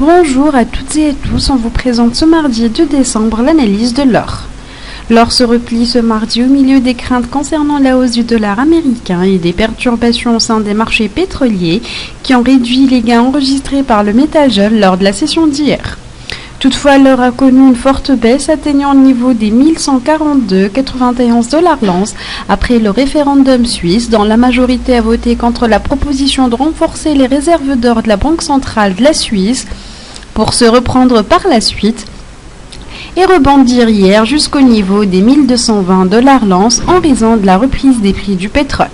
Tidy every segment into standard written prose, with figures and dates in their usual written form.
Bonjour à toutes et à tous, on vous présente ce mardi 2 décembre l'analyse de l'or. L'or se replie ce mardi au milieu des craintes concernant la hausse du dollar américain et des perturbations au sein des marchés pétroliers qui ont réduit les gains enregistrés par le métal jeune lors de la session d'hier. Toutefois, l'or a connu une forte baisse atteignant le niveau des 1142,91 $ l'once après le référendum suisse dont la majorité a voté contre la proposition de renforcer les réserves d'or de la Banque centrale de la Suisse pour se reprendre par la suite et rebondir hier jusqu'au niveau des 1220 $ l'once en raison de la reprise des prix du pétrole.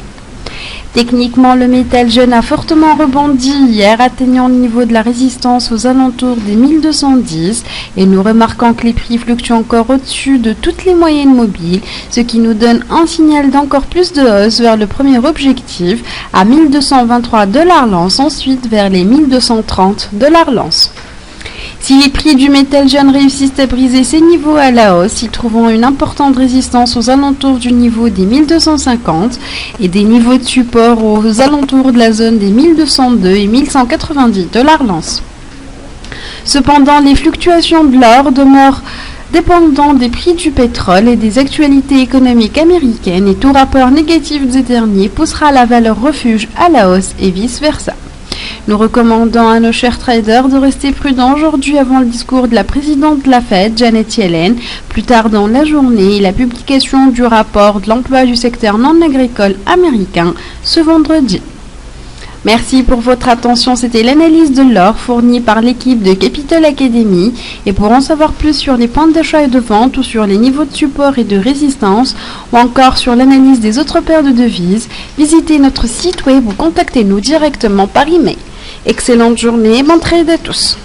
Techniquement, le métal jeune a fortement rebondi hier, atteignant le niveau de la résistance aux alentours des 1210 et nous remarquons que les prix fluctuent encore au-dessus de toutes les moyennes mobiles, ce qui nous donne un signal d'encore plus de hausse vers le premier objectif à 1223 $ l'once, ensuite vers les 1230 $ l'once. Si les prix du métal jeune réussissent à briser ces niveaux à la hausse, ils trouveront une importante résistance aux alentours du niveau des 1250 et des niveaux de support aux alentours de la zone des 1202 et 1190 $ l'once. Cependant, les fluctuations de l'or demeurent dépendantes des prix du pétrole et des actualités économiques américaines et tout rapport négatif des derniers poussera la valeur refuge à la hausse et vice-versa. Nous recommandons à nos chers traders de rester prudents aujourd'hui avant le discours de la présidente de la Fed, Janet Yellen, plus tard dans la journée et la publication du rapport de l'emploi du secteur non agricole américain ce vendredi. Merci pour votre attention, c'était l'analyse de l'or fournie par l'équipe de Capital Academy et pour en savoir plus sur les points d'achat et de vente ou sur les niveaux de support et de résistance ou encore sur l'analyse des autres paires de devises, visitez notre site web ou contactez-nous directement par email. Excellente journée et bon trade à tous.